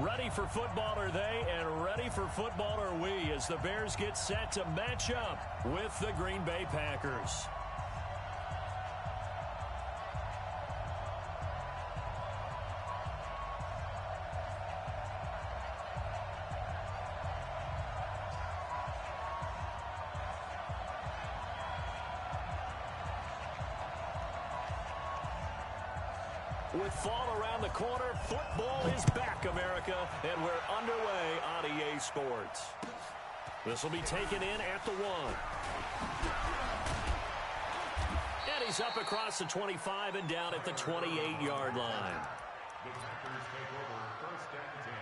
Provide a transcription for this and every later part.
Ready for football are they, and ready for football are we as the Bears get set to match up with the Green Bay Packers. With fall around the corner, football is back, America, and we're underway on EA Sports. This will be taken in at the 1. And he's up across the 25 and down at the 28-yard line. The Packers take over first and 10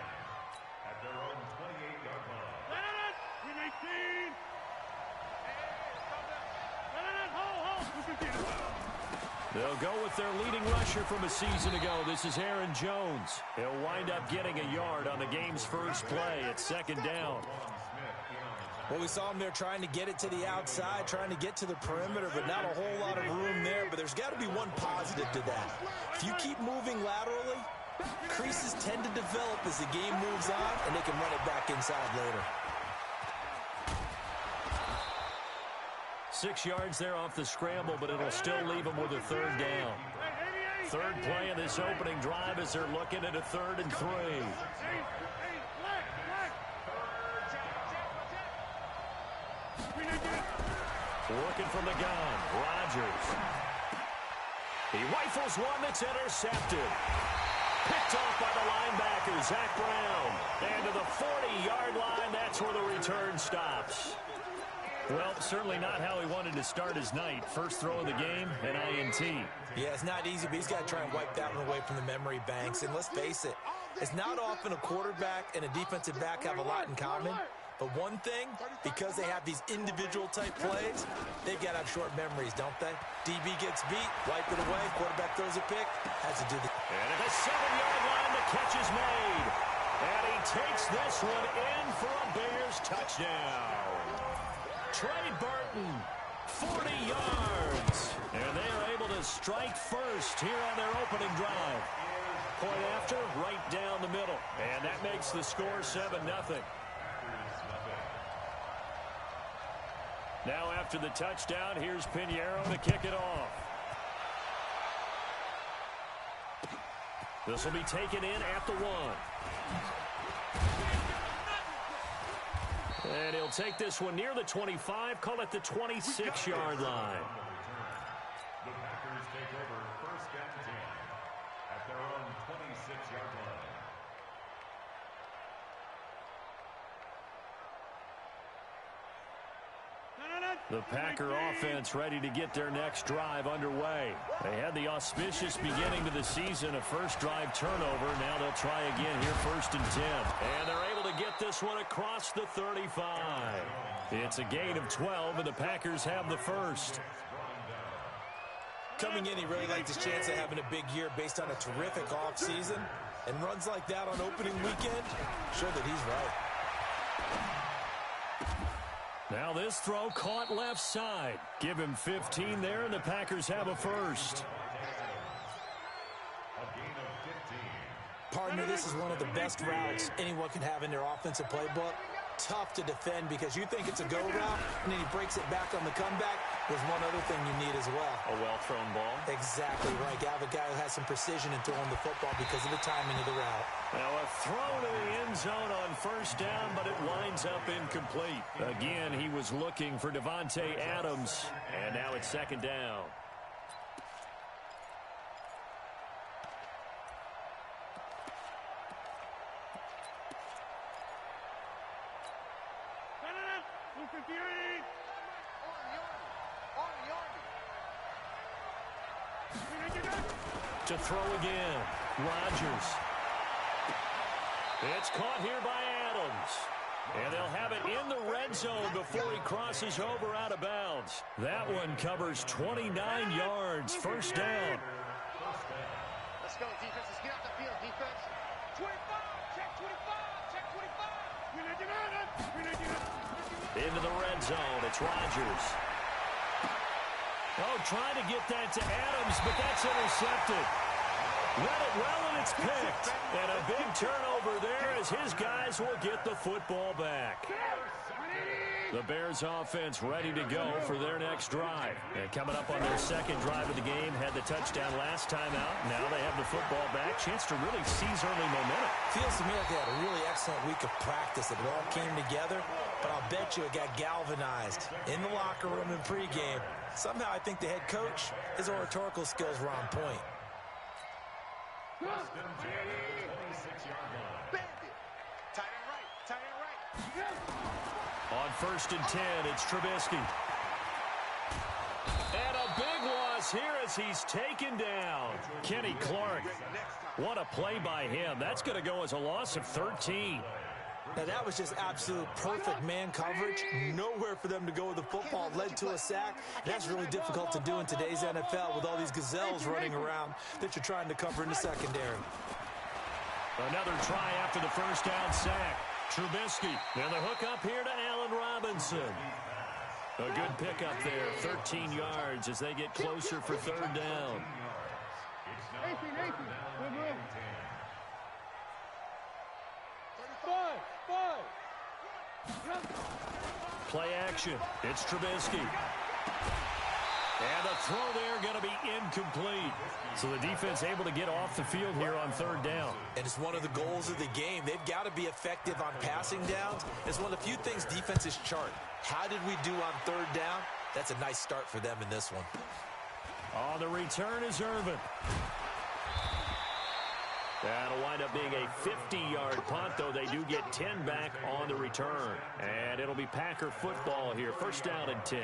at their own 28-yard line. They'll go with their leading rusher from a season ago. This is Aaron Jones. He'll wind up getting a yard on the game's first play at second down. Well, we saw him there trying to get it to the outside, trying to get to the perimeter, but not a whole lot of room there. But there's got to be one positive to that. If you keep moving laterally, creases tend to develop as the game moves on, and they can run it back inside later. 6 yards there off the scramble, but it'll still leave them with a third down. Third play of this opening drive as they're looking at a 3rd and 3. Working from the gun, Rodgers. He rifles one that's intercepted. Picked off by the linebacker, Zach Brown. And to the 40-yard line, that's where the return stops. Well, certainly not how he wanted to start his night. First throw of the game, an INT. Yeah, it's not easy, but he's got to try and wipe that one away from the memory banks. And let's face it, it's not often a quarterback and a defensive back have a lot in common. But one thing, because they have these individual type plays, they've got to have short memories, don't they? DB gets beat, wipe it away, quarterback throws a pick, has to do the... And at the 7-yard line, the catch is made. And he takes this one in for a Bears touchdown. Trey Burton, 40 yards. And they are able to strike first here on their opening drive. Point after, right down the middle. And that makes the score 7-0. Now after the touchdown, here's Pinheiro to kick it off. This will be taken in at the 1. And he'll take this one near the 25, call it the 26-yard line. The Packers take over first and 10 at their own 26-yard line. The Packer offense ready to get their next drive underway. They had the auspicious beginning to the season, a first drive turnover. Now they'll try again here first and 10. And they're able to get this one across the 35. It's a gain of 12, and the Packers have the first. Coming in, he really liked his chance of having a big year based on a terrific offseason. And runs like that on opening weekend show that he's right. Now this throw caught left side. Give him 15 there, and the Packers have a first. Partner, this is one of the best routes anyone can have in their offensive playbook. Tough to defend because you think it's a go route, and then he breaks it back on the comeback. There's one other thing you need as well. A well-thrown ball. Exactly right. You have a guy who has some precision in throwing the football because of the timing of the route. Now a throw to the end zone on first down, but it winds up incomplete. Again, he was looking for Davante Adams, and now it's second down. To throw again, Rodgers. It's caught here by Adams. And they'll have it in the red zone before he crosses over out of bounds. That one covers 29 yards, first down. Let's go, defense. Let's get out the field, defense. 25, check 25, check 25. Into the red zone, it's Rodgers. Oh, trying to get that to Adams, but that's intercepted. Read it well, and it's picked. And a big turnover there as his guys will get the football back. The Bears offense ready to go for their next drive. And coming up on their second drive of the game, had the touchdown last time out. Now they have the football back. Chance to really seize early momentum. Feels to me like they had a really excellent week of practice. It all came together, but I'll bet you it got galvanized in the locker room in pregame. Somehow I think the head coach, his oratorical skills were on point. On 1st and 10, it's Trubisky. And a big loss here as he's taken down. Kenny Clark. What a play by him. That's going to go as a loss of 13. Now, that was just absolute perfect man coverage. Nowhere for them to go with the football. Led to a sack. That's really difficult to do in today's NFL with all these gazelles running around that you're trying to cover in the secondary. Another try after the first down sack. Trubisky. And the hook up here to Allen Robinson. A good pickup there. 13 yards as they get closer for third down. Play action. It's Trubisky. And the throw there going to be incomplete. So the defense able to get off the field here on third down. And it's one of the goals of the game. They've got to be effective on passing downs. It's one of the few things defenses chart. How did we do on third down? That's a nice start for them in this one. On the return is Irvin. That'll wind up being a 50-yard punt, though they do get 10 back on the return. And it'll be Packer football here. First down and 10.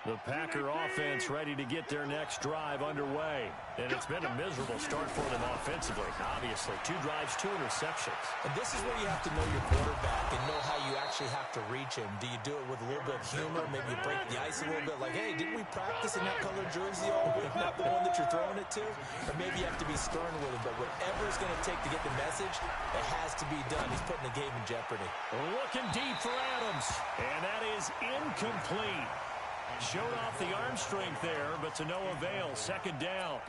The Packer offense ready to get their next drive underway. And it's been a miserable start for them offensively, obviously. 2 drives, 2 interceptions. And this is where you have to know your quarterback and know how you actually have to reach him. Do you do it with a little bit of humor? Maybe you break the ice a little bit like, hey, didn't we practice in that colored jersey all week? Not the one that you're throwing it to? Or maybe you have to be stern with him. But whatever it's going to take to get the message, it has to be done. He's putting the game in jeopardy. Looking deep for Adams. And that is incomplete. Showed off the arm strength there, but to no avail. Second down.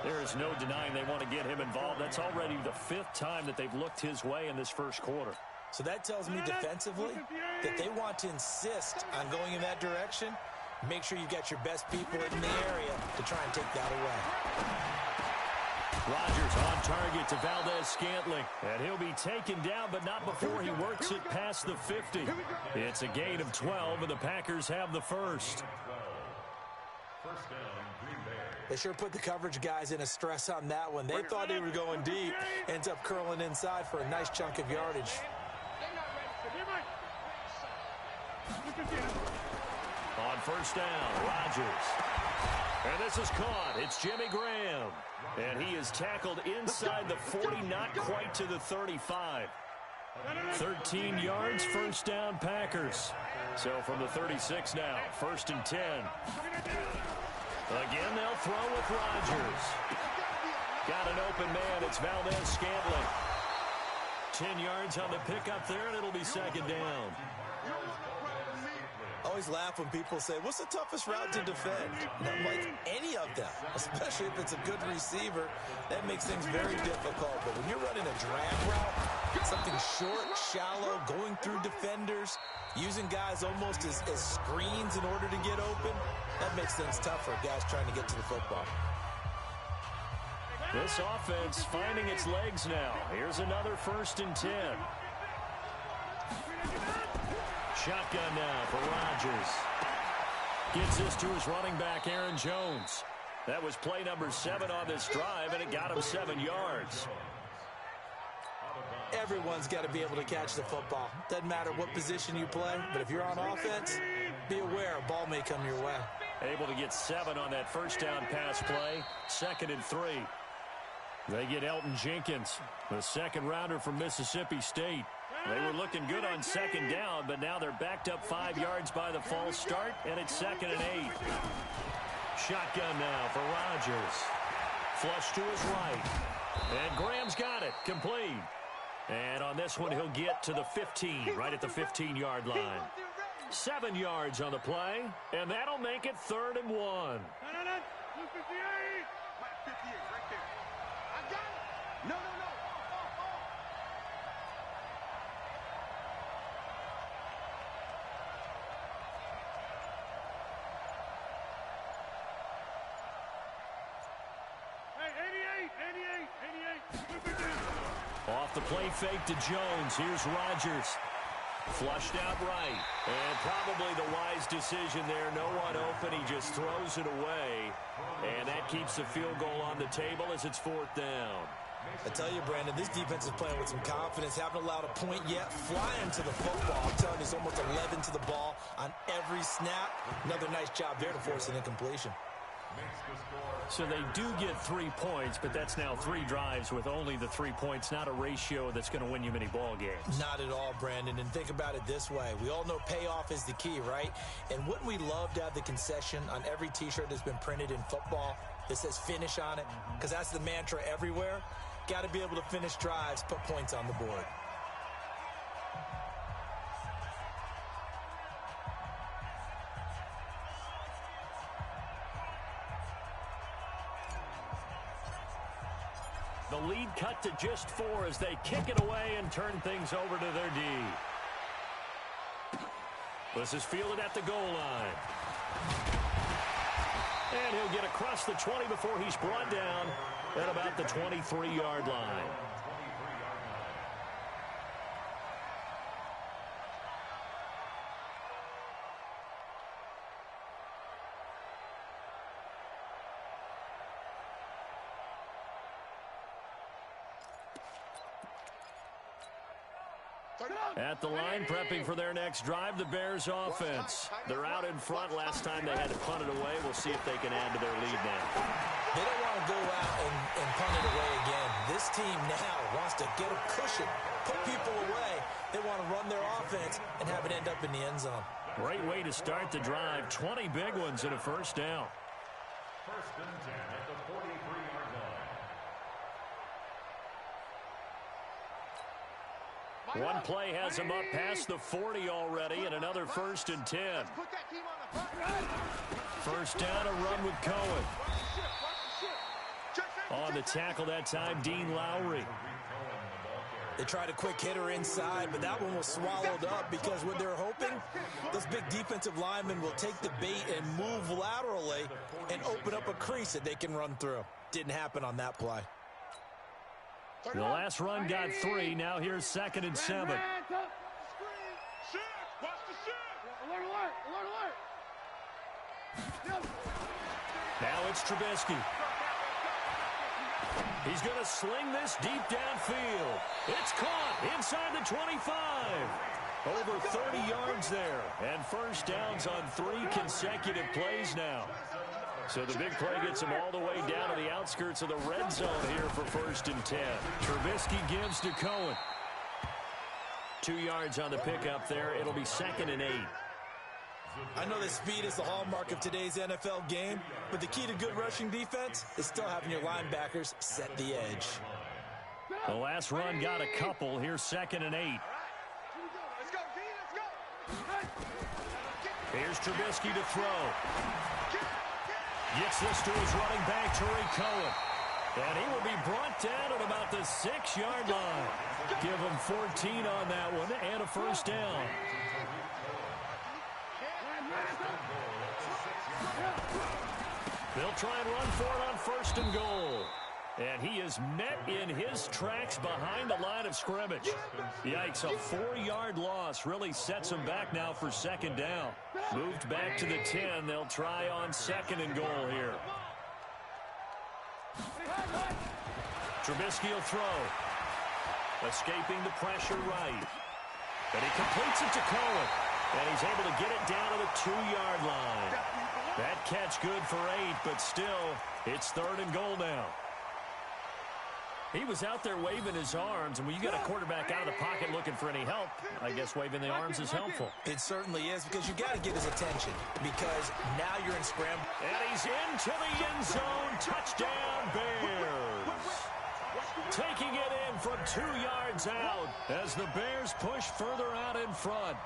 There is no denying they want to get him involved. That's already the 5th time that they've looked his way in this first quarter. So that tells me defensively that they want to insist on going in that direction. Make sure you got your best people in the area to try and take that away. Rodgers on target to Valdez-Scantling. And he'll be taken down, but not before he works it past the 50. It's a gain of 12, and the Packers have the first. They sure put the coverage guys in a stress on that one. They thought they were going deep. Ends up curling inside for a nice chunk of yardage. On first down, Rodgers. And this is caught. It's Jimmy Graham. And he is tackled inside the 40, not quite to the 35. 13 yards, first down, Packers. So from the 36 now, 1st and 10. Again, they'll throw with Rodgers. Got an open man. It's Valdez-Scantling. 10 yards on the pickup there, and it'll be second down. I always laugh when people say, what's the toughest route to defend? And I'm like, any of them, especially if it's a good receiver. That makes things very difficult. But when you're running a drag route, something short, shallow, going through defenders, using guys almost as screens in order to get open, that makes things tough for guys trying to get to the football. This offense finding its legs now. Here's another 1st and 10. Shotgun now for Rodgers. Gets this to his running back, Aaron Jones. That was play number 7 on this drive, and it got him 7 yards. Everyone's got to be able to catch the football. Doesn't matter what position you play, but if you're on offense, be aware a ball may come your way. Able to get 7 on that first down pass play. 2nd and 3. They get Elton Jenkins, the second rounder from Mississippi State. They were looking good on second down, but now they're backed up 5 yards by the false start, and it's 2nd and 8. Shotgun now for Rodgers. Flush to his right. And Graham's got it. Complete. And on this one, he'll get to the 15, right at the 15-yard line. 7 yards on the play, and that'll make it 3rd and 1. the play fake to Jones. Here's Rodgers. Flushed out right. And probably the wise decision there. No one open. He just throws it away. And that keeps the field goal on the table as it's 4th down. I tell you, Brandon, this defense is playing with some confidence. Haven't allowed a point yet. Flying to the football. I'm telling you, it's almost 11 to the ball on every snap. Another nice job there to force an incompletion. So they do get 3 points, but that's now 3 drives with only the 3 points. Not a ratio that's going to win you many ball games. Not at all, Brandon. And think about it this way. We all know payoff is the key, right? And wouldn't we love to have the concession on every T-shirt that's been printed in football that says finish on it? Because that's the mantra everywhere. Got to be able to finish drives, put points on the board. The lead cut to just 4 as they kick it away and turn things over to their D. This is fielded at the goal line. And he'll get across the 20 before he's brought down at about the 23-yard line. At the line, prepping for their next drive, the Bears offense. They're out in front. Last time they had to punt it away. We'll see if they can add to their lead now. They don't want to go out and punt it away again. This team now wants to get a cushion, put people away. They want to run their offense and have it end up in the end zone. Great way to start the drive. 20 big ones and a first down. 1st and 10 at the 43-yard line. One play has him up past the 40 already, and another 1st and 10. First down, a run with Cohen. On the tackle that time, Dean Lowry. They tried a quick hitter inside, but that one was swallowed up because what they're hoping, those big defensive linemen will take the bait and move laterally and open up a crease that they can run through. Didn't happen on that play. The last run got 3. Now here's 2nd and 7. Now it's Trubisky. He's going to sling this deep downfield. It's caught inside the 25. Over 30 yards there. And first downs on 3 consecutive plays now. So the big play gets him all the way down to the outskirts of the red zone here for 1st and 10. Trubisky gives to Cohen. 2 yards on the pickup there. It'll be 2nd and 8. I know that speed is the hallmark of today's NFL game, but the key to good rushing defense is still having your linebackers set the edge. The last run got a couple. Here's 2nd and 8. Here's Trubisky to throw. Gets this to his running back, Tariq Cohen. And he will be brought down at about the 6-yard line. Give him 14 on that one and a first down. They'll try and run for it on 1st and goal. And he is met in his tracks behind the line of scrimmage. Yikes, a 4-yard loss really sets him back now for 2nd down. Moved back to the 10. They'll try on 2nd and goal here. Trubisky will throw. Escaping the pressure right. And he completes it to Cohen. And he's able to get it down to the 2-yard line. That catch good for 8, but still, it's 3rd and goal now. He was out there waving his arms, and when you got a quarterback out of the pocket looking for any help, I guess waving the arms is helpful. It certainly is, because you got to get his attention, because now you're in scramble. And he's into the end zone. Touchdown, Bears. Taking it in from 2 yards out as the Bears push further out in front.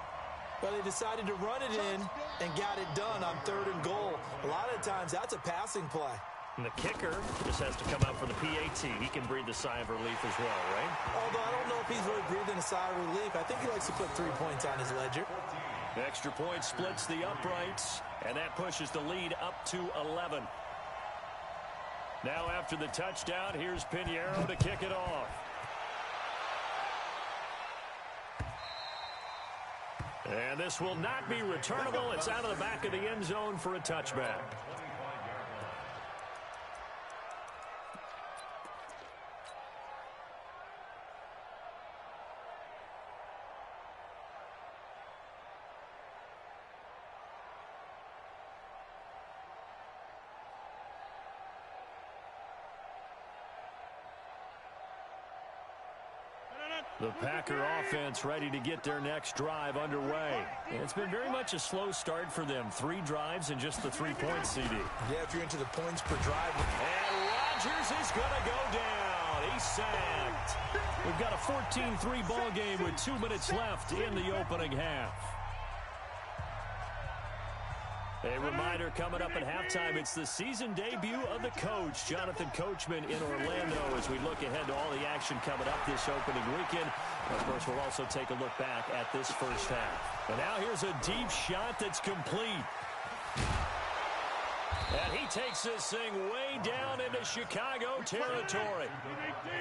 But they decided to run it in and got it done on 3rd and goal. A lot of times, that's a passing play. And the kicker just has to come out for the PAT. He can breathe a sigh of relief as well, right? Although I don't know if he's really breathing a sigh of relief. I think he likes to put 3 points on his ledger. Extra point splits the uprights, and that pushes the lead up to 11. Now after the touchdown, here's Pinheiro to kick it off. And this will not be returnable. It's out of the back of the end zone for a touchback. The Packer offense ready to get their next drive underway. And it's been very much a slow start for them. 3 drives and just the 3-point CD. Yeah, if you're into the points per drive. And Rodgers is going to go down. He's sacked. We've got a 14-3 ball game with 2 minutes left in the opening half. A reminder coming up at halftime, it's the season debut of the coach, Jonathan Coachman in Orlando, as we look ahead to all the action coming up this opening weekend. And of course, we'll also take a look back at this first half. And now here's a deep shot that's complete. And he takes this thing way down into Chicago territory.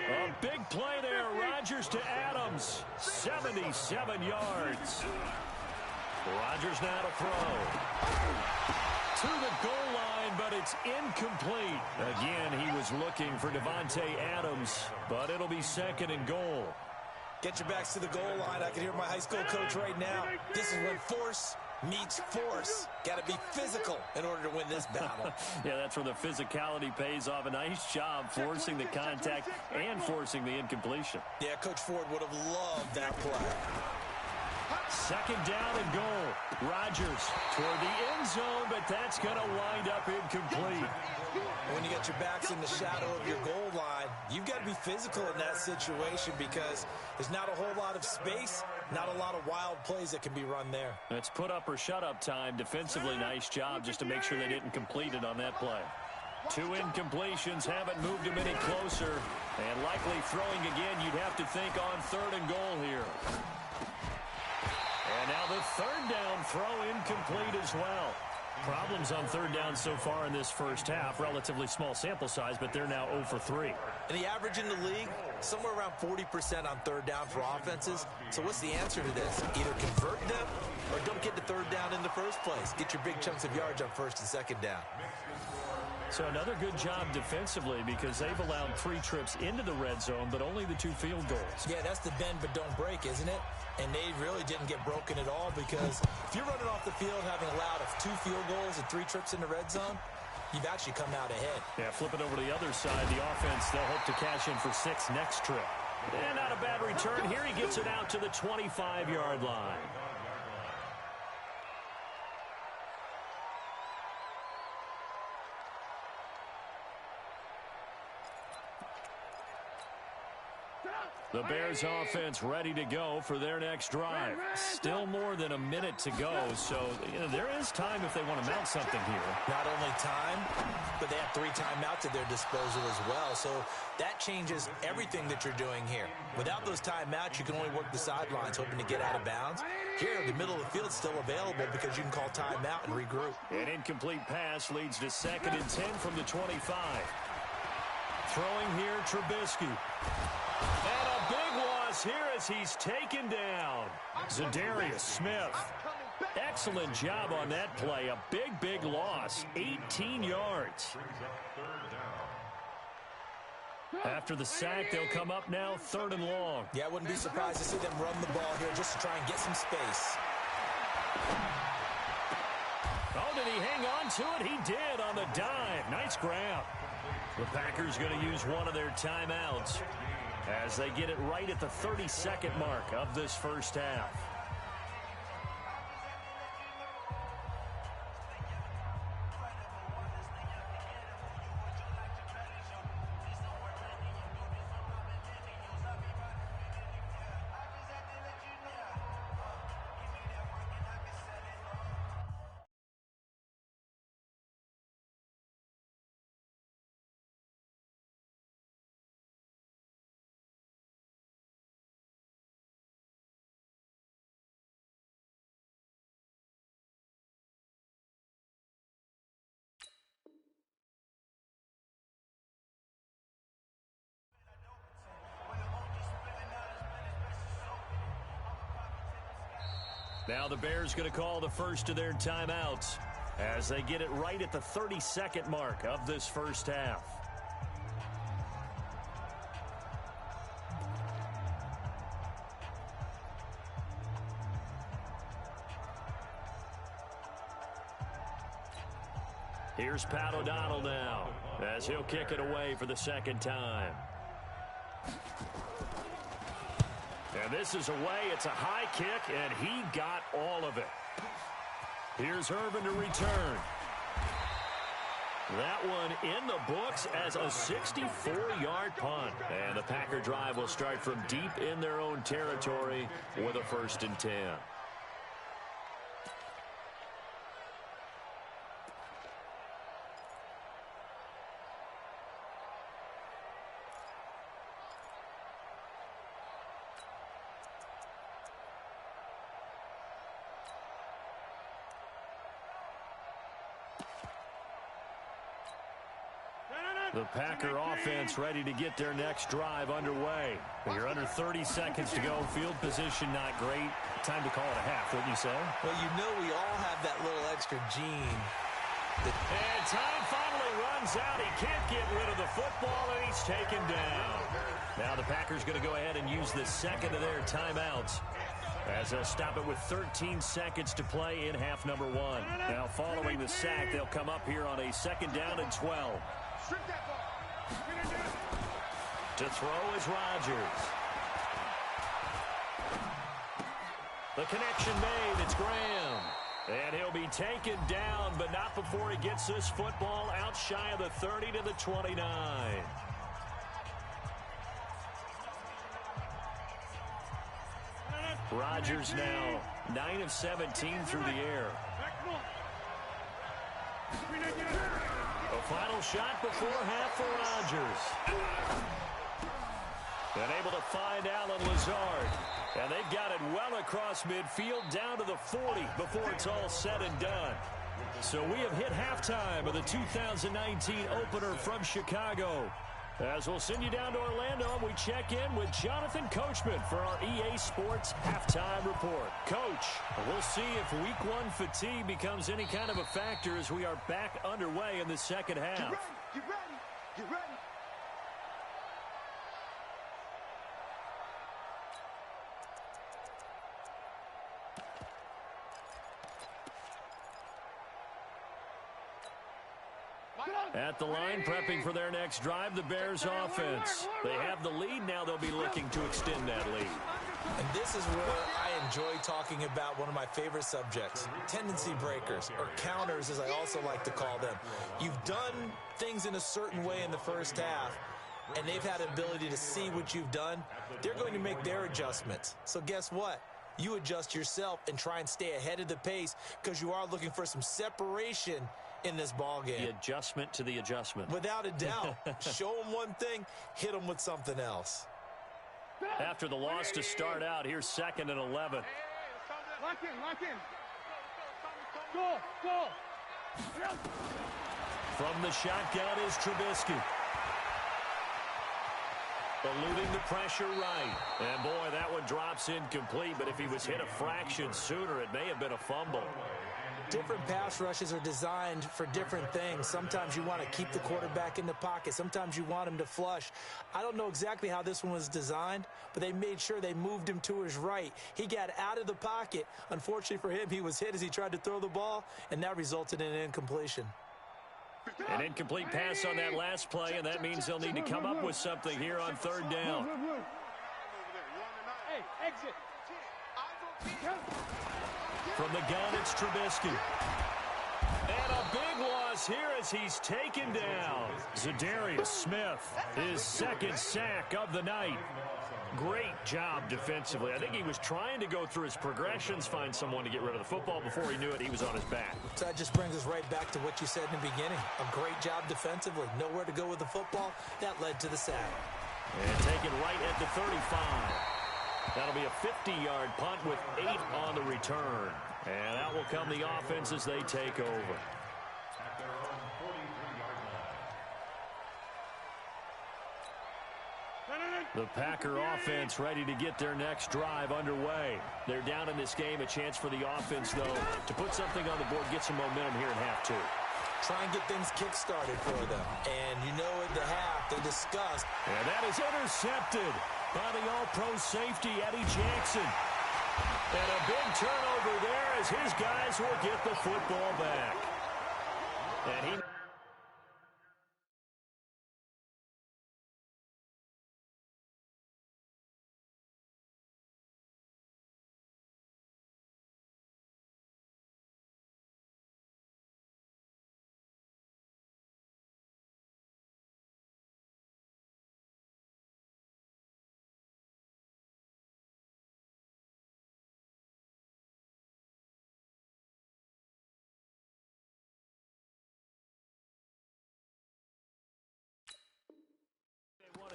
A big play there, Rodgers to Adams, 77 yards. Rodgers now to throw. To the goal line, but it's incomplete. Again, he was looking for Davante Adams, but it'll be 2nd and goal. Get your backs to the goal line. I can hear my high school coach right now. This is when force meets force. Got to be physical in order to win this battle. Yeah, that's where the physicality pays off. A nice job forcing the contact and forcing the incompletion. Yeah, Coach Ford would have loved that play. 2nd down and goal. Rodgers toward the end zone, but that's going to wind up incomplete. When you get your backs in the shadow of your goal line, you've got to be physical in that situation because there's not a whole lot of space, not a lot of wild plays that can be run there. It's put up or shut up time. Defensively, nice job just to make sure they didn't complete it on that play. 2 incompletions haven't moved him any closer. And likely throwing again, you'd have to think on 3rd and goal here. And now the 3rd down throw incomplete as well. Problems on 3rd down so far in this first half. Relatively small sample size, but they're now 0 for 3. And the average in the league, somewhere around 40% on 3rd down for offenses. So what's the answer to this? Either convert them or don't get to 3rd down in the first place. Get your big chunks of yards on 1st and 2nd down. So another good job defensively because they've allowed 3 trips into the red zone, but only the 2 field goals. Yeah, that's the bend but don't break, isn't it? And they really didn't get broken at all because if you're running off the field having allowed 2 field goals and 3 trips in the red zone, you've actually come out ahead. Yeah, flip it over to the other side. The offense, they'll hope to cash in for 6 next trip. And not a bad return here. He gets it out to the 25-yard line. The Bears offense ready to go for their next drive. Still more than a minute to go, so there is time if they want to mount something here. Not only time, but they have 3 timeouts at their disposal as well, so that changes everything that you're doing here. Without those timeouts, you can only work the sidelines, hoping to get out of bounds. Here, the middle of the field's still available because you can call timeout and regroup. An incomplete pass leads to 2nd and 10 from the 25. Throwing here, Trubisky. And a big loss here as he's taken down. Zadarius Smith. Excellent job on that play. A big loss. 18 yards. After the sack, they'll come up now 3rd and long. Yeah, I wouldn't be surprised to see them run the ball here just to try and get some space. Oh, did he hang on to it? He did on the dive. Nice grab. The Packers going to use one of their timeouts as they get it right at the 32nd mark of this first half. Now the Bears going to call the first of their timeouts as they get it right at the 32nd mark of this first half. Here's Pat O'Donnell now as he'll kick it away for the second time. And this is away. It's a high kick, and he got all of it. Here's Irvin to return. That one in the books as a 64-yard punt. And the Packer drive will start from deep in their own territory with a 1st and 10. The Packer offense ready to get their next drive underway. You're under 30 seconds to go. Field position not great. Time to call it a half, wouldn't you say? Well, you know we all have that little extra gene. And time finally runs out. He can't get rid of the football, and he's taken down. Now the Packers going to go ahead and use the second of their timeouts as they'll stop it with 13 seconds to play in half number 1. Now following the sack, they'll come up here on a 2nd down and 12. To throw is Rodgers. The connection made. It's Graham. And he'll be taken down, but not before he gets this football out shy of the 30 to the 29. Rodgers now 9 of 17 through the air. A final shot before half for Rodgers. And able to find Allen Lazard. And they've got it well across midfield down to the 40 before it's all said and done. So we have hit halftime of the 2019 opener from Chicago. As we'll send you down to Orlando, we check in with Jonathan Coachman for our EA Sports Halftime Report. Coach, we'll see if Week 1 fatigue becomes any kind of a factor as we are back underway in the second half. Get ready, get ready, get ready. At the line, prepping for their next drive, the Bears offense. They have the lead. Now they'll be looking to extend that lead. And this is where I enjoy talking about one of my favorite subjects, tendency breakers, or counters as I also like to call them. You've done things in a certain way in the first half, and they've had an ability to see what you've done. They're going to make their adjustments. So guess what? You adjust yourself and try and stay ahead of the pace because you are looking for some separation in this ball game. The adjustment to the adjustment. Without a doubt. Show them one thing, hit them with something else. After the loss to start out, here's 2nd and 11. Lock in, lock in. Go, go. From the shotgun is Trubisky. Eluding the pressure right. And boy, that one drops incomplete, but if he was hit a fraction sooner, it may have been a fumble. Different pass rushes are designed for different things. Sometimes you want to keep the quarterback in the pocket. Sometimes you want him to flush. I don't know exactly how this one was designed, but they made sure they moved him to his right. He got out of the pocket. Unfortunately for him, he was hit as he tried to throw the ball, and that resulted in an incompletion. An incomplete pass on that last play, and that means they'll need to come up with something here on 3rd down. Hey, exit. From the gun, it's Trubisky. And a big loss here as he's taken down. Za'Darius Smith, his 2nd sack of the night. Great job defensively. I think he was trying to go through his progressions, find someone to get rid of the football. Before he knew it, he was on his back. So that just brings us right back to what you said in the beginning. A great job defensively. Nowhere to go with the football. That led to the sack. And taken right at the 35. That'll be a 50-yard punt with 8 on the return. And out will come the offense as they take over. At their own 43-yard line. The Packer offense ready to get their next drive underway. They're down in this game. A chance for the offense, though, to put something on the board, get some momentum here in half two. Try and get things kick-started for them. And you know at the half, they discussed. And that is intercepted by the all-pro safety, Eddie Jackson. And a big turnover there as his guys will get the football back. And he...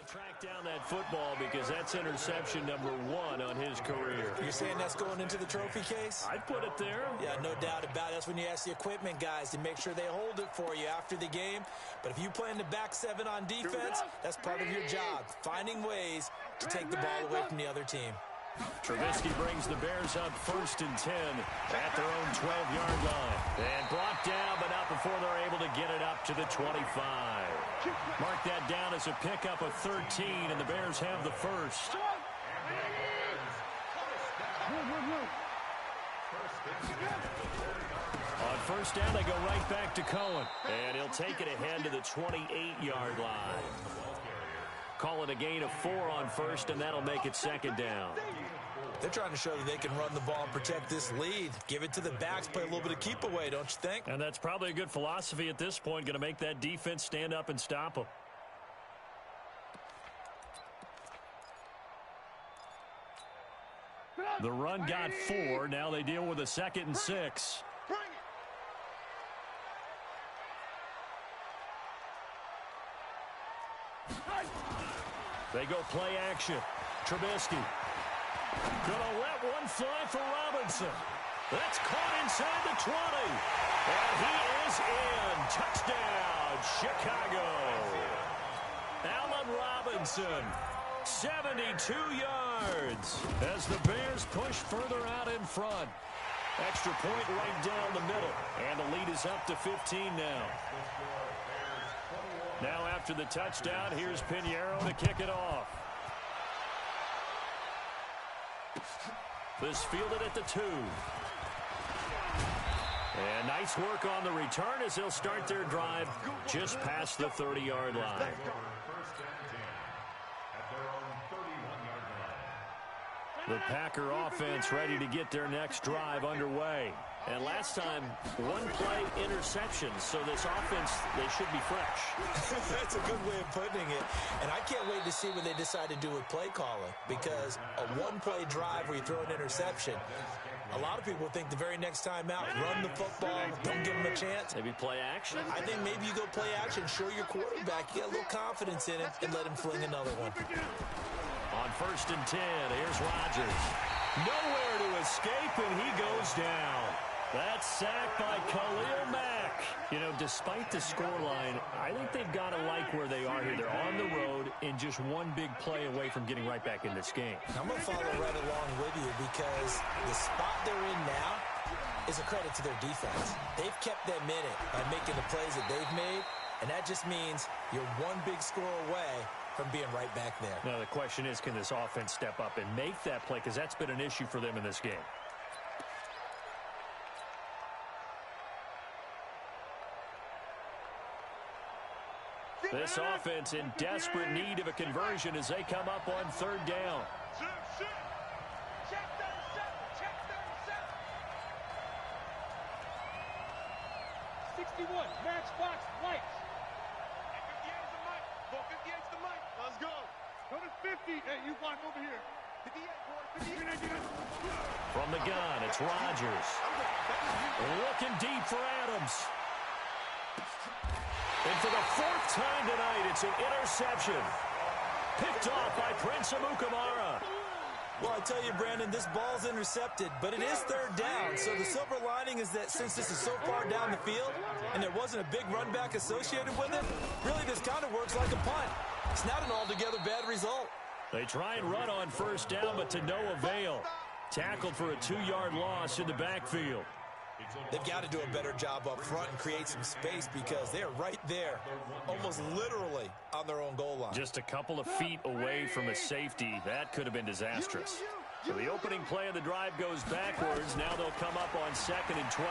track down that football because that's interception number 1 on his career. You're saying that's going into the trophy case? I'd put it there. Yeah, no doubt about it. That's when you ask the equipment guys to make sure they hold it for you after the game. But if you play in the back 7 on defense, that's part of your job, finding ways to take the ball away from the other team. Trubisky brings the Bears up 1st and 10 at their own 12-yard line. And brought down, but not before they're able to get it up to the 25. Mark that down as a pickup of 13, and the Bears have the first. On first down, they go right back to Cohen. And he'll take it ahead to the 28-yard line. Call it a gain of 4 on first, and that'll make it 2nd down. They're trying to show that they can run the ball and protect this lead. Give it to the backs, play a little bit of keep away, don't you think? And that's probably a good philosophy at this point, going to make that defense stand up and stop them. The run got 4. Now they deal with a 2nd and 6. They go play action. Trubisky. Gonna let one fly for Robinson. That's caught inside the 20. And he is in. Touchdown, Chicago. Allen Robinson, 72 yards as the Bears push further out in front. Extra point right down the middle. And the lead is up to 15 now. Now after the touchdown, here's Pinheiro to kick it off. This fielded at the 2. And nice work on the return as they'll start their drive just past the 30-yard line. The Packer offense ready to get their next drive underway. And last time, 1-play interception. So this offense, they should be fresh. That's a good way of putting it. And I can't wait to see what they decide to do with play calling. Because a 1-play drive where you throw an interception, a lot of people think the very next time out, run the football, don't give them a chance. Maybe play action? I think maybe you go play action, show your quarterback, you get a little confidence in it, and let him fling another one. On 1st and 10, here's Rodgers. Nowhere to escape, and he goes down. That's sacked by Khalil Mack. You know, despite the scoreline, I think they've got to like where they are here. They're on the road and just one big play away from getting right back in this game. I'm going to follow right along with you because the spot they're in now is a credit to their defense. They've kept them in it by making the plays that they've made, and that just means you're one big score away from being right back there. Now, the question is, can this offense step up and make that play? Because that's been an issue for them in this game. This offense in desperate need of a conversion as they come up on 3rd down. Check 37. Check 37. 61. Matchbox lights. 58's the mic. 458's the mic. Let's go. Go to 50. Hey, you block over here. 58, boy. 58. From the gun, it's Rodgers. Looking deep for Adams. And for the 4th time tonight, it's an interception. Picked off by Prince Amukamara. Well, I tell you, Brandon, this ball's intercepted, but it is 3rd down. So the silver lining is that since this is so far down the field and there wasn't a big run back associated with it, really this kind of works like a punt. It's not an altogether bad result. They try and run on first down, but to no avail. Tackled for a 2-yard loss in the backfield. They've got to do a better job up front and create some space because they're right there, almost literally on their own goal line. Just a couple of feet away from a safety. That could have been disastrous. So the opening play of the drive goes backwards. Now they'll come up on 2nd and 12.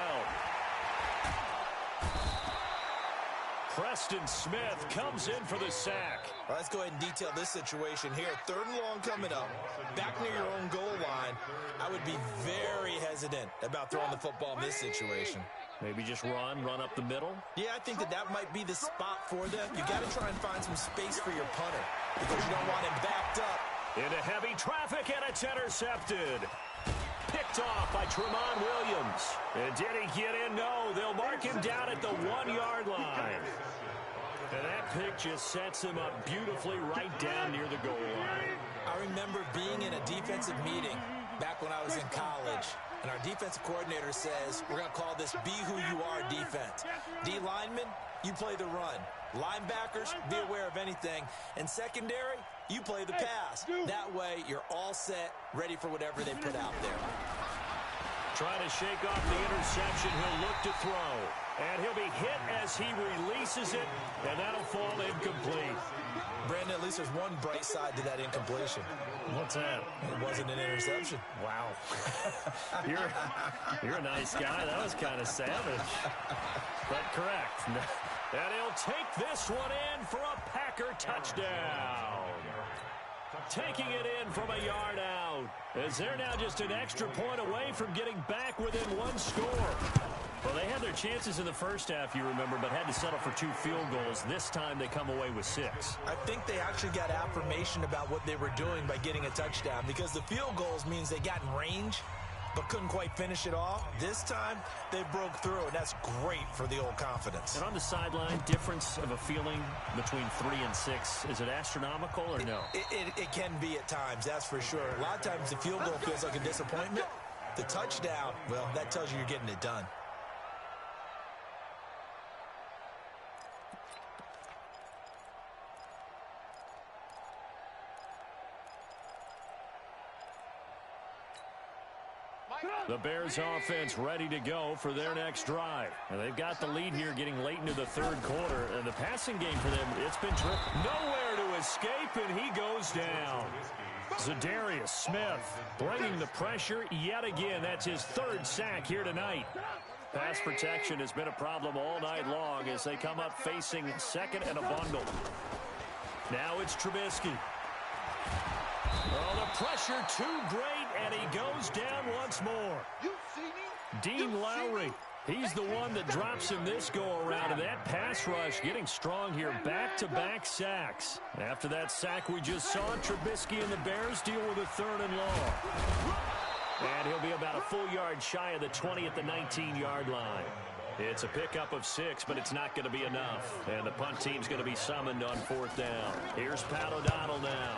Preston Smith comes in for the sack. Well, let's go ahead and detail this situation here. 3rd and long coming up, back near your own goal line. I would be very hesitant about throwing the football in this situation. Maybe just run up the middle? Yeah, I think that might be the spot for them. You got to try and find some space for your punter because you don't want him backed up. Into heavy traffic, and it's intercepted. Picked off by Tramon Williams. And did he get in? No, they'll mark him down at the 1-yard line. And that pick just sets him up beautifully right down near the goal line. I remember being in a defensive meeting back when I was in college, and our defensive coordinator says, we're going to call this Be Who You Are defense. D linemen, you play the run. Linebackers, be aware of anything. And secondary, you play the pass. That way, you're all set, ready for whatever they put out there. Trying to shake off the interception, he'll look to throw. And he'll be hit as he releases it, and that'll fall incomplete. Brandon, at least there's one bright side to that incompletion. What's that? It wasn't an interception. Wow. You're a nice guy. That was kind of savage. But correct. And he'll take this one in for a Packer touchdown. Taking it in from a yard out, as they're now just an extra point away from getting back within 1 score. Well, they had their chances in the first half, you remember, but had to settle for 2 field goals. This time they come away with 6. I think they actually got affirmation about what they were doing by getting a touchdown, because the field goals means they got in range but couldn't quite finish it off. This time, they broke through, and that's great for the old confidence. And on the sideline, difference of a feeling between 3 and 6, is it astronomical or no? It can be at times, that's for sure. A lot of times the field goal feels like a disappointment. The touchdown, well, that tells you you're getting it done. The Bears offense ready to go for their next drive. And they've got the lead here getting late into the 3rd quarter. And the passing game for them, it's been terrific. Nowhere to escape, and he goes down. Zadarius Smith bringing the pressure yet again. That's his 3rd sack here tonight. Pass protection has been a problem all night long as they come up facing 2nd and a bundle. Now it's Trubisky. Oh, the pressure too great, and he goes down once more. Dean Lowry, he's the one that drops him this go-around, and that pass rush getting strong here. Back-to-back sacks. After that sack we just saw, Trubisky and the Bears deal with a 3rd and long. And he'll be about a full yard shy of the 20 at the 19-yard line. It's a pickup of 6, but it's not going to be enough. And the punt team's going to be summoned on 4th down. Here's Pat O'Donnell now,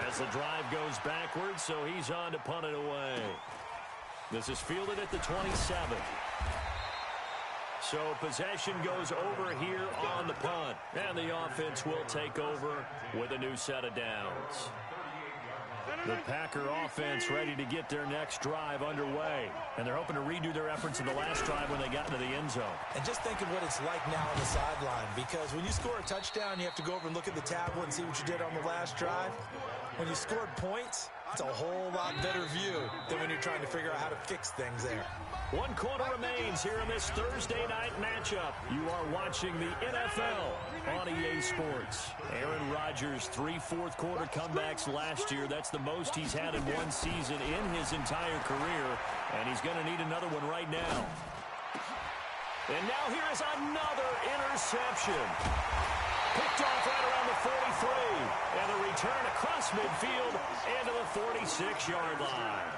as the drive goes backwards, so he's on to punt it away. This is fielded at the 27. So possession goes over here on the punt. And the offense will take over with a new set of downs. The Packer offense ready to get their next drive underway. And they're hoping to redo their efforts in the last drive when they got into the end zone. And just think of what it's like now on the sideline, because when you score a touchdown, you have to go over and look at the tablet and see what you did on the last drive. When you scored points, it's a whole lot better view than when you're trying to figure out how to fix things there. 1 quarter remains here in this Thursday night matchup. You are watching the NFL on EA Sports. Aaron Rodgers, 3 fourth-quarter comebacks last year. That's the most he's had in one season in his entire career, and he's going to need another one right now. And now here is another interception. Picked off right around the 43, and a return across midfield into the 46-yard line.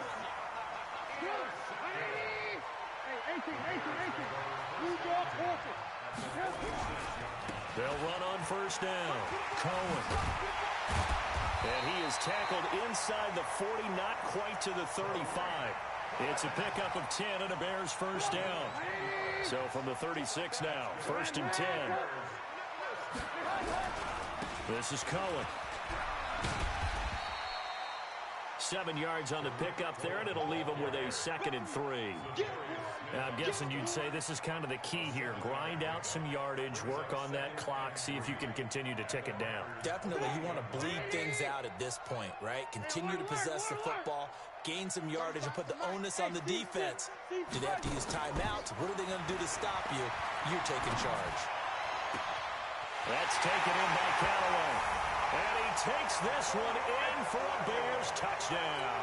They'll run on first down. Cohen. And he is tackled inside the 40, not quite to the 35. It's a pickup of 10 and a Bears first down. So from the 36 now, 1st and 10. This is Cohen. 7 yards on the pickup there, and it'll leave them with a 2nd and 3. Now, I'm guessing you'd say this is kind of the key here. Grind out some yardage, work on that clock, see if you can continue to tick it down. Definitely, you want to bleed things out at this point, right? Continue to possess the football, gain some yardage, and put the onus on the defense. Do they have to use timeouts? What are they going to do to stop you? You're taking charge. That's taken in by Callaway. And he takes this one in for a Bears touchdown.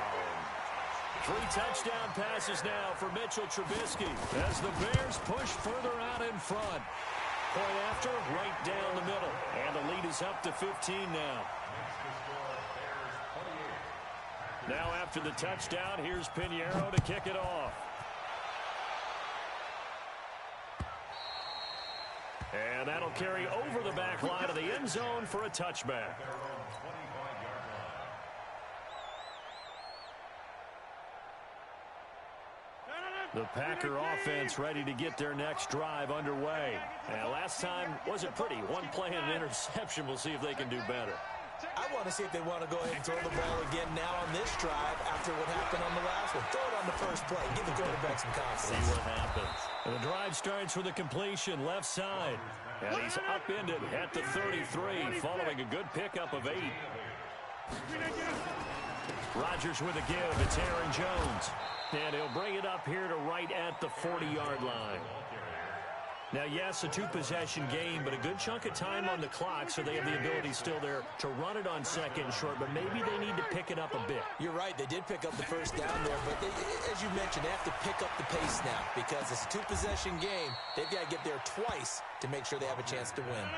3 touchdown passes now for Mitchell Trubisky as the Bears push further out in front. Point after, right down the middle. And the lead is up to 15 now. Now after the touchdown, here's Pinheiro to kick it off. And that'll carry over the back line of the end zone for a touchback. The Packer offense ready to get their next drive underway. And last time wasn't pretty. 1 play and an interception. We'll see if they can do better. I want to see if they want to go ahead and throw the ball again now on this drive after what happened on the last one. Throw it on the first play. Give the quarterback some confidence. See what happens. And the drive starts with a completion left side. And he's upended at the 33 following a good pickup of 8. Rodgers with a give. It's Aaron Jones. And he'll bring it up here to right at the 40-yard line. Now, yes, a 2-possession game, but a good chunk of time on the clock, so they have the ability still there to run it on 2nd and short, but maybe they need to pick it up a bit. You're right. They did pick up the first down there, but as you mentioned, they have to pick up the pace now because it's a 2-possession game. They've got to get there twice to make sure they have a chance to win.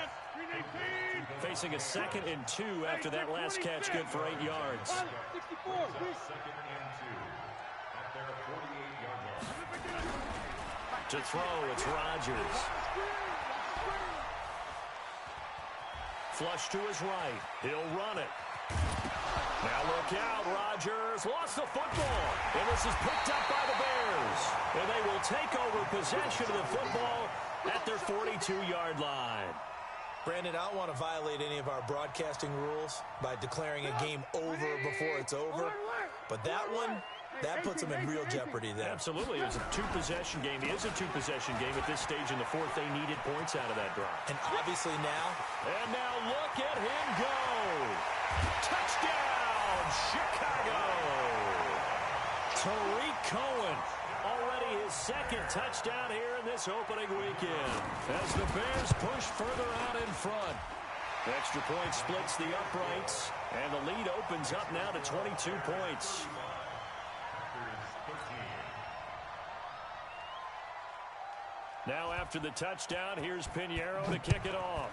Facing a 2nd and 2 after that last catch, good for 8 yards. 2nd and 2 at their 48-yard line. To throw, it's Rodgers. Flush to his right. He'll run it. Now look out, Rodgers lost the football. And this is picked up by the Bears. And they will take over possession of the football at their 42-yard line. Brandon, I don't want to violate any of our broadcasting rules by declaring a game over before it's over. But that one, that puts them in real jeopardy there. Absolutely. It was a 2-possession game. It is a 2-possession game at this stage in the 4th. They needed points out of that drive. And obviously now. And now look at him go. Touchdown, Chicago. Tariq Cohen. Already his 2nd touchdown here in this opening weekend. As the Bears push further out in front. Extra point splits the uprights. And the lead opens up now to 22 points. Now after the touchdown, here's Pinheiro to kick it off.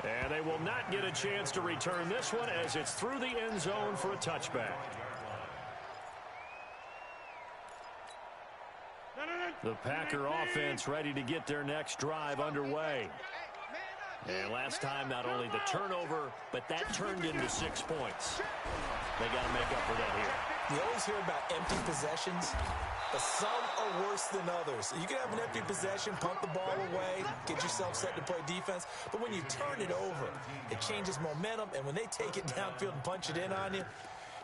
And they will not get a chance to return this one as it's through the end zone for a touchback. The Packer offense ready to get their next drive underway. And last time, not only the turnover, but that turned into 6 points. They got to make up for that here. You always hear about empty possessions, but some are worse than others. You can have an empty possession, punt the ball away, get yourself set to play defense, but when you turn it over, it changes momentum, and when they take it downfield and punch it in on you,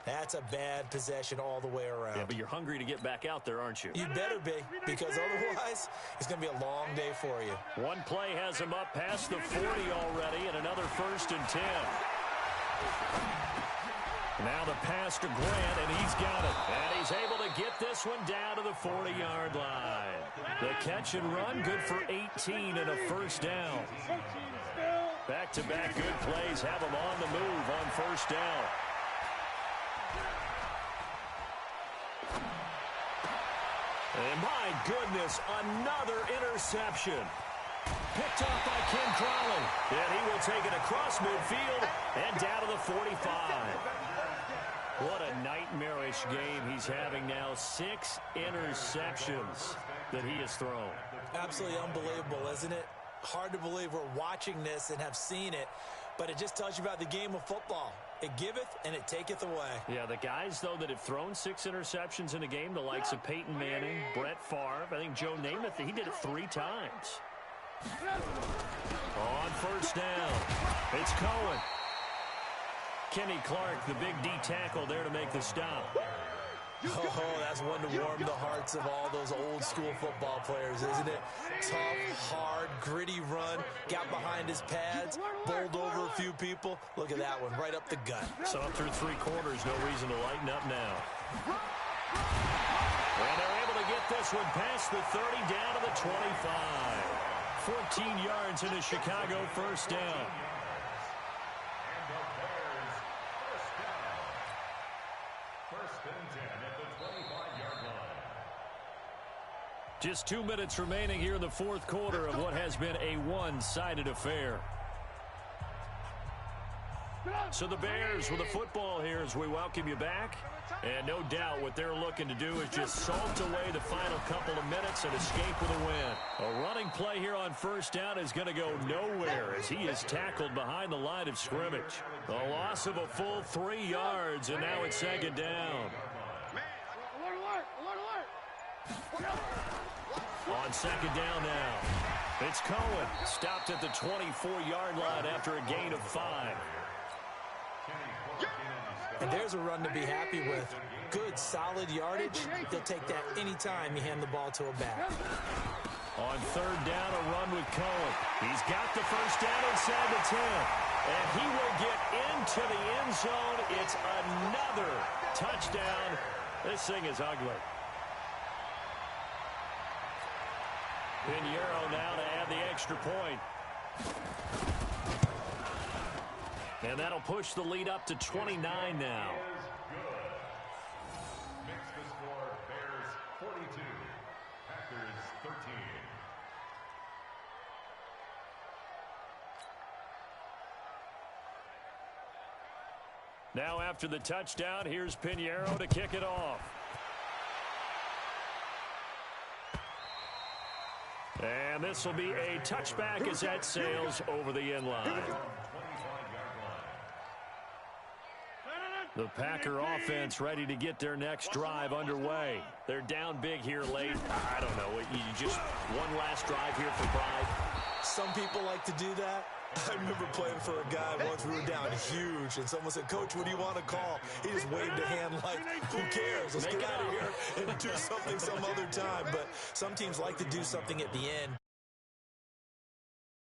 that's a bad possession all the way around. Yeah, but you're hungry to get back out there, aren't you? You better be, because otherwise, it's going to be a long day for you. One play has him up past the 40 already, and another 1st and 10. Now the pass to Grant, and he's got it. And he's able to get this one down to the 40-yard line. The catch and run, good for 18 and a 1st down. Back-to-back good plays have him on the move on 1st down. And my goodness, another interception. Picked off by Ken Crawley. And he will take it across midfield and down to the 45. What a nightmarish game he's having now. 6 interceptions that he has thrown. Absolutely unbelievable, isn't it? Hard to believe we're watching this and have seen it, but it just tells you about the game of football. It giveth and it taketh away. Yeah, the guys, though, that have thrown 6 interceptions in a game, the likes of Peyton Manning, Brett Favre, I think Joe Namath, he did it 3 times. On first down, it's Cohen. Kenny Clark, the big D tackle there to make the stop. Oh, that's one to warm the hearts of all those old-school football players, isn't it? Tough, hard, gritty run, got behind his pads, bowled over a few people. Look at that one, right up the gut. So through 3 quarters, no reason to lighten up now. And they're able to get this one past the 30, down to the 25. 14 yards into Chicago, first down. Just 2 minutes remaining here in the fourth quarter of what has been a one-sided affair. So the Bears with the football here as we welcome you back. And no doubt what they're looking to do is just salt away the final couple of minutes and escape with a win. A running play here on first down is going to go nowhere as he is tackled behind the line of scrimmage. A loss of a full 3 yards, and now it's second down. On second down now, it's Cohen. Stopped at the 24-yard line after a gain of 5. And there's a run to be happy with. Good, solid yardage. He'll take that anytime you hand the ball to a back. On third down, a run with Cohen. He's got the first down inside the 10. And he will get into the end zone. It's another touchdown. This thing is ugly. Pinheiro now to add the extra point. And that'll push the lead up to 29 now. Makes the score Bears 42, Packers 13. Now after the touchdown, here's Pinheiro to kick it off. And this will be a touchback as that sails over the end line. The Packer offense ready to get their next drive underway. They're down big here late. I don't know. You just one last drive here for pride. Some people like to do that. I remember playing for a guy once. We were down huge, and someone said, "Coach, what do you want to call?" He just waved a hand like, "Who cares? Let's get out of here and do something some other time." But some teams like to do something at the end.